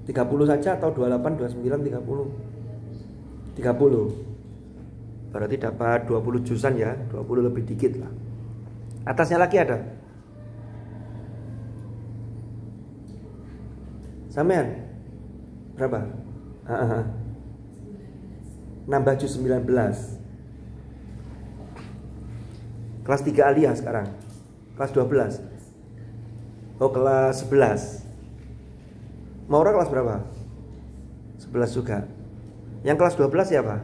30 saja atau 28, 29, 30? 30. Berarti dapat 20 juzan ya, 20 lebih dikit lah. Atasnya lagi ada? Sampean? Berapa? Nambah juz 19. Kelas 3 aliyah sekarang. Kelas 12. Oh, kelas 11. Maura kelas berapa? 11 juga. Yang kelas 12 siapa?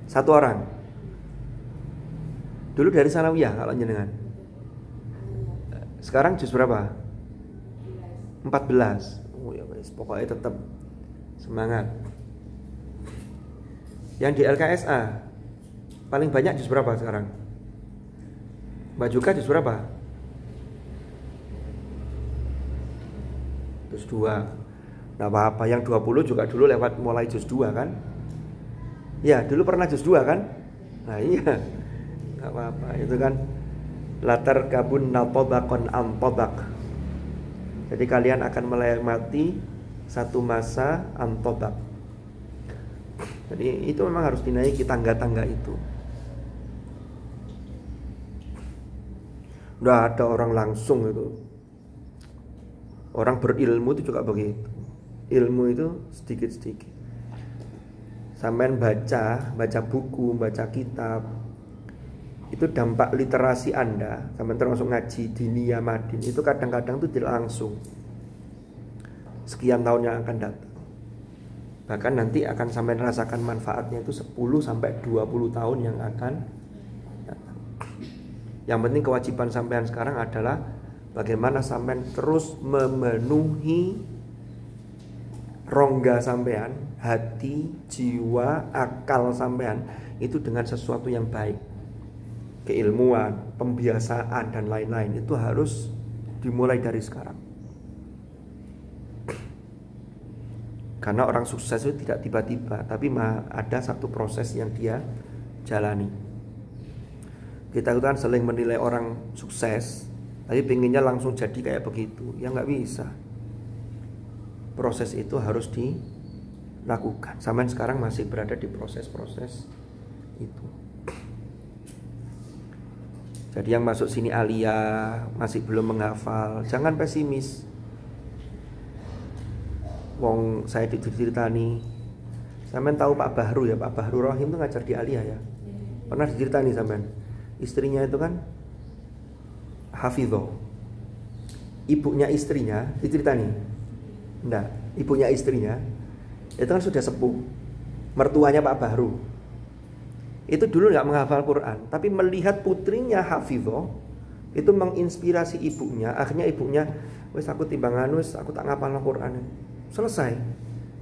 Satu orang. Dulu dari sanawiyah kalau jenengan. Sekarang juz berapa? 14. Oh ya guys, pokoknya tetap semangat. Yang di LKSA paling banyak juz berapa sekarang? Mbak Juga juz berapa? Juz 2. Nah apa-apa, yang 20 juga dulu lewat mulai juz 2 kan? Ya, dulu pernah juz 2 kan? Nah iya. Gak apa-apa, itu kan latar kabun naltobakon antobak. Jadi kalian akan melewati satu masa antobak. Jadi itu memang harus dinaiki tangga-tangga itu. Udah ada orang langsung itu. Orang berilmu itu juga begitu. Ilmu itu sedikit-sedikit. Sampai baca buku, baca kitab. Itu dampak literasi Anda, sampai termasuk ngaji diniyah madin, itu kadang-kadang itu tidak langsung. Sekian tahun yang akan datang. Bahkan nanti akan sampai merasakan manfaatnya itu 10 sampai 20 tahun yang akan datang. Yang penting kewajiban sampean sekarang adalah bagaimana sampean terus memenuhi rongga sampean, hati, jiwa, akal sampean itu dengan sesuatu yang baik. Keilmuan, pembiasaan dan lain-lain itu harus dimulai dari sekarang. Karena orang sukses itu tidak tiba-tiba, tapi ada satu proses yang dia jalani. Kita itu kan sering menilai orang sukses, tapi pengennya langsung jadi kayak begitu. Ya nggak bisa. Proses itu harus dilakukan. Sampai sekarang masih berada di proses-proses itu. Jadi yang masuk sini alia, masih belum menghafal, jangan pesimis. Wong saya diceritani, sampean tahu Pak Bahru ya, Pak Bahru Rohim itu ngajar di alia ya. Pernah diceritani sampean? Istrinya itu kan hafidho. Ibunya istrinya diceritani. Enggak, ibunya istrinya itu kan sudah sepuh. Mertuanya Pak Bahru. Itu dulu enggak menghafal Quran, tapi melihat putrinya hafidho itu menginspirasi ibunya. Akhirnya ibunya, wes aku timbangan wes aku tak ngapal Quran. Selesai.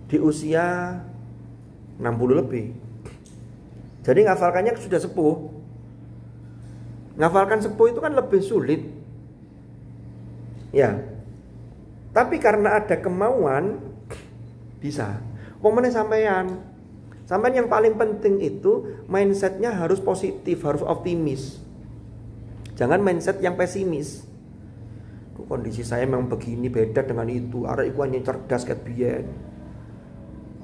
Di usia 60 lebih. Jadi ngafalkannya sudah sepuh. Ngafalkan sepuh itu kan lebih sulit. Ya. Tapi karena ada kemauan bisa. Momennya sampean yang paling penting itu mindsetnya harus positif, harus optimis. Jangan mindset yang pesimis. Kondisi saya memang begini, beda dengan itu. Arek iku hanya cerdas ket biyen.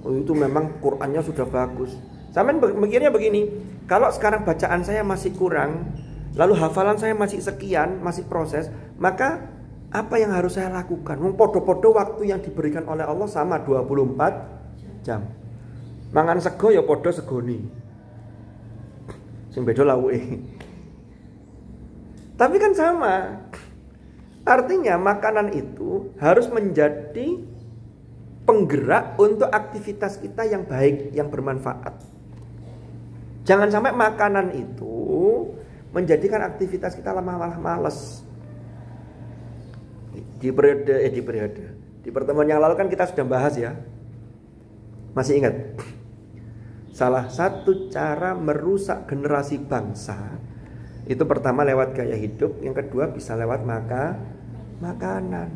Oh, itu memang Qur'annya sudah bagus. Sampean mikirnya begini, kalau sekarang bacaan saya masih kurang, lalu hafalan saya masih sekian, masih proses, maka apa yang harus saya lakukan? Podo-podo waktu yang diberikan oleh Allah sama 24 jam. Mangan sego ya podo segoni. Sing beda lawuke. Tapi kan sama. Artinya makanan itu harus menjadi penggerak untuk aktivitas kita yang baik, yang bermanfaat. Jangan sampai makanan itu menjadikan aktivitas kita malah malas. Di pertemuan yang lalu kan kita sudah bahas ya. Masih ingat? Salah satu cara merusak generasi bangsa itu pertama lewat gaya hidup, yang kedua bisa lewat makanan.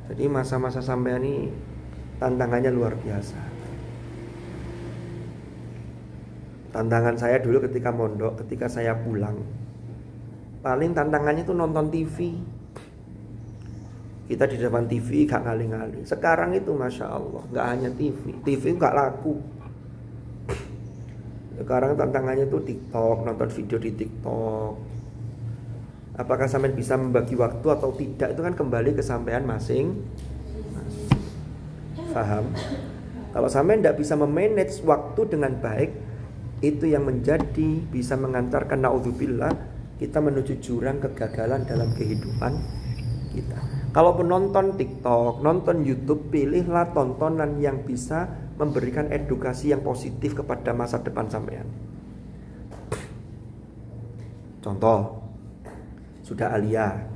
Jadi masa-masa sampean ini tantangannya luar biasa. Tantangan saya dulu ketika mondok, ketika saya pulang, paling tantangannya itu nonton TV. Kita di depan TV gak ngali-ngali. Sekarang itu Masya Allah, gak hanya TV gak laku. Sekarang tantangannya itu TikTok, nonton video di TikTok. Apakah sampean bisa membagi waktu atau tidak, itu kan kembali ke sampean masing. Paham? Kalau sampean tidak bisa memanage waktu dengan baik, itu yang menjadi bisa mengantarkan naudzubillah kita menuju jurang kegagalan dalam kehidupan kita. Kalaupun nonton TikTok, nonton YouTube, pilihlah tontonan yang bisa memberikan edukasi yang positif kepada masa depan sampean. Contoh, sudah alia.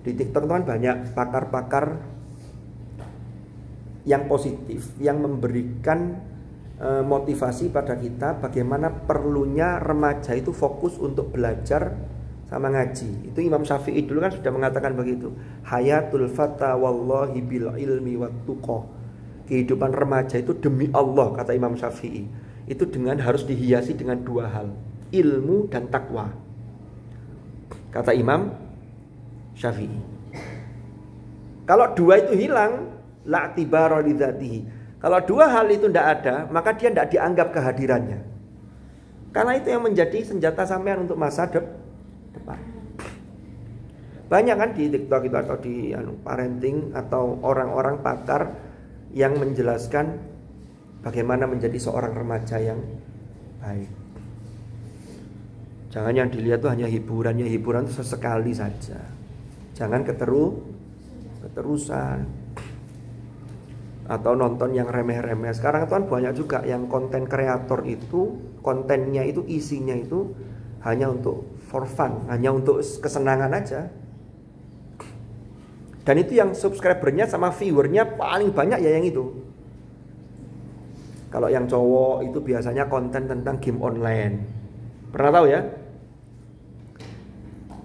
Di TikTok kan banyak pakar-pakar yang positif, yang memberikan motivasi pada kita bagaimana perlunya remaja itu fokus untuk belajar sama ngaji. Itu Imam Syafi'i dulu kan sudah mengatakan begitu. Hayatul fata wallahi bil ilmi wat tuqa. Kehidupan remaja itu demi Allah, kata Imam Syafi'i, itu dengan harus dihiasi dengan dua hal, ilmu dan takwa. Kata Imam Syafi'i. Kalau dua itu hilang, la tibara li dzatihi. Kalau dua hal itu tidak ada, maka dia tidak dianggap kehadirannya. Karena itu yang menjadi senjata sampean untuk masa depan. Banyak kan di TikTok itu atau di parenting atau orang-orang pakar yang menjelaskan bagaimana menjadi seorang remaja yang baik. Jangan yang dilihat tuh hanya hiburannya, hiburan itu sesekali saja. Jangan keterusan. Atau nonton yang remeh-remeh. Sekarang kan banyak juga yang konten kreator itu, kontennya itu isinya itu hanya untuk for fun, hanya untuk kesenangan aja. Dan itu yang subscribernya sama viewernya paling banyak ya yang itu. Kalau yang cowok itu biasanya konten tentang game online. Pernah tahu ya?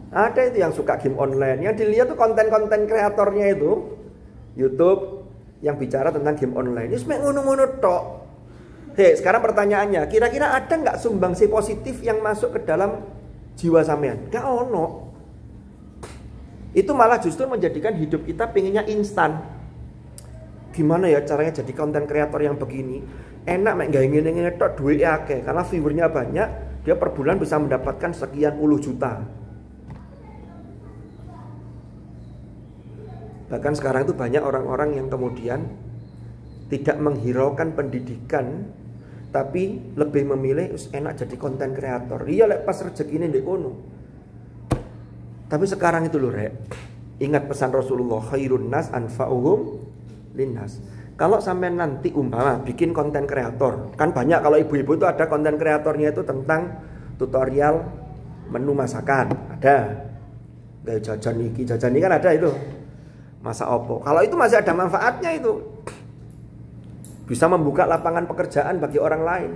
Ada itu yang suka game online. Yang dilihat tuh konten-konten kreatornya itu YouTube yang bicara tentang game online. Ini semek ngono-ngono tok. Hei, sekarang pertanyaannya, kira-kira ada nggak sumbangsi positif yang masuk ke dalam jiwa sampean? Nggak ono. Itu malah justru menjadikan hidup kita pengennya instan. Gimana ya caranya jadi konten kreator yang begini? Enak mek gawe ngene-ngene tok duitnya akeh, karena viewernya banyak, dia per bulan bisa mendapatkan sekian puluh juta. Bahkan sekarang itu banyak orang-orang yang kemudian tidak menghiraukan pendidikan, tapi lebih memilih enak jadi konten kreator. Iya lek pas rezekine ndek kono. Tapi sekarang itu loh Rek, ingat pesan Rasulullah, khairun nas anfa'uhum linnas. Kalau sampai nanti umpama bikin konten kreator, kan banyak kalau ibu-ibu itu ada konten kreatornya itu tentang tutorial menu masakan, ada. Gaya jajan ini kan ada itu. Masak opo. Kalau itu masih ada manfaatnya itu. Bisa membuka lapangan pekerjaan bagi orang lain.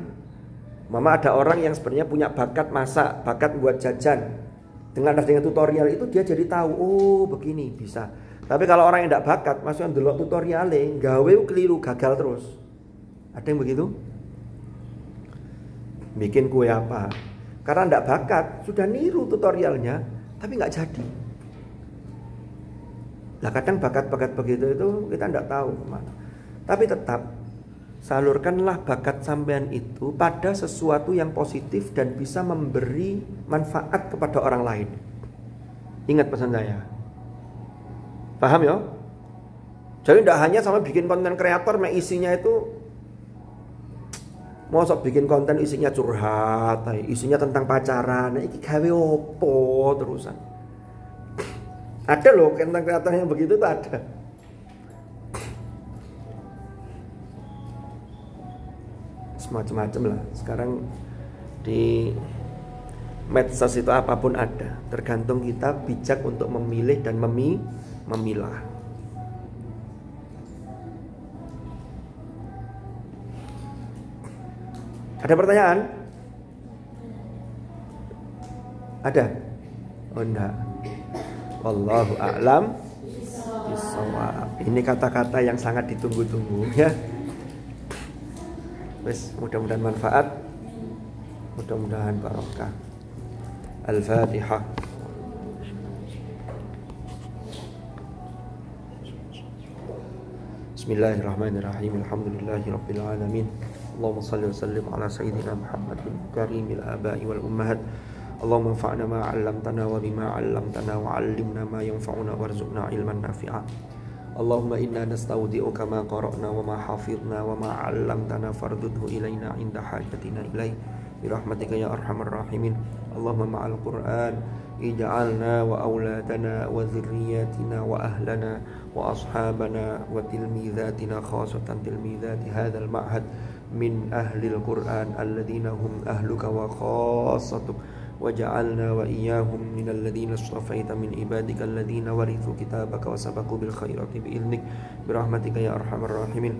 Mama ada orang yang sebenarnya punya bakat masak, bakat buat jajan. Dengan adanya tutorial itu dia jadi tahu, oh begini bisa. Tapi kalau orang yang tidak bakat, maksudnya delok tutorialnya, gawe keliru, gagal terus. Ada yang begitu? Bikin kue apa? Karena tidak bakat, sudah niru tutorialnya, tapi nggak jadi. Nah kadang bakat-bakat begitu itu kita tidak tahu kemana. Tapi tetap salurkanlah bakat sampean itu pada sesuatu yang positif dan bisa memberi manfaat kepada orang lain. Ingat pesan saya. Paham ya? Jadi tidak hanya sama bikin konten kreator, isinya itu mau sok bikin konten isinya curhat, isinya tentang pacaran, iki gawe opo terusan. Ada loh konten kreator yang begitu tuh ada. Semacam-macam lah. Sekarang di medsos itu apapun ada. Tergantung kita bijak untuk memilih dan memilah. Ada pertanyaan? Ada? Oh enggak. Wallahu a'lam bishawab. Ini kata-kata yang sangat ditunggu-tunggu ya. Wes, mudah-mudahan manfaat. Mudah-mudahan barokah. Al-Fatihah. Bismillahirrahmanirrahim. Alhamdulillahirabbil alamin. Allahumma shalli wa sallim ala sayyidina Muhammadin karimil aba'i wal ummahat. Allahumma anfa'na ma 'allamtana wa bima 'allamtana wa 'allimna ma yanfa'una warzuqna ilman nafi'a. Allahumma inna nastaudi'uka ma qara'na wa ma hafidhna wa ma 'allamtana fardudhu ilaina 'inda hajatina ilaih bi rahmatika ya arhamar rahimin. Allahumma ma'al Qur'an ij'alna wa auladana wa dzurriyyatina wa ahlana wa ashabana wa tilmizatina khasatan tilmizati hadzal ma'had min ahlil Qur'an alladzina hum ahluka wa khassatuk waj'alna wa iyyahum minal ladzina istafaita min ibadika alladzina warithu kitabaka wa sabaqu bil khairati bi idnik bi rahmatika ya arhamar rahimin.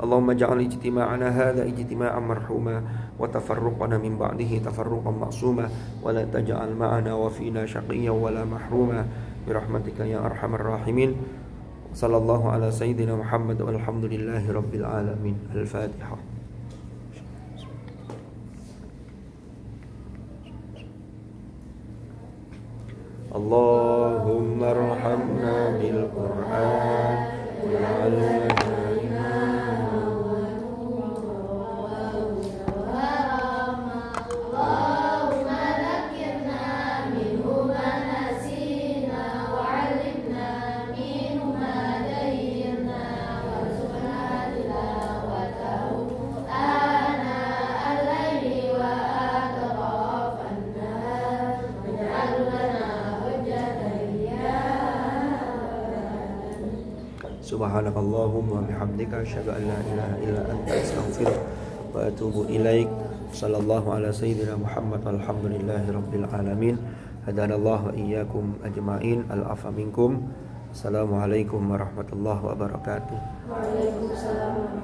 Allahumma ja'al ijtima'ana hadha ijtima'an marhuma wa tafarruqana min ba'dihi tafarruqan ma'suma wa la taj'al ma'ana wa fina shaqiyyan wa la mahruma bi rahmatika ya arhamar rahimin. Sallallahu ala sayyidina Muhammad walhamdulillahi rabbil alamin. Al-Fatihah. Allahumma arhamna bil Qur'an wa'alna Subhanakallahumma bihamdika asyhadu an la ilaha illa anta astaghfiruka wa atubu ilaik. Sallallahu ala sayyidina Muhammad walhamdulillahi rabbil alamin. Hadanallahu wa iyyakum ajma'in. Al-afa minkum. Assalamualaikum warahmatullahi wabarakatuh. Waalaikumsalam.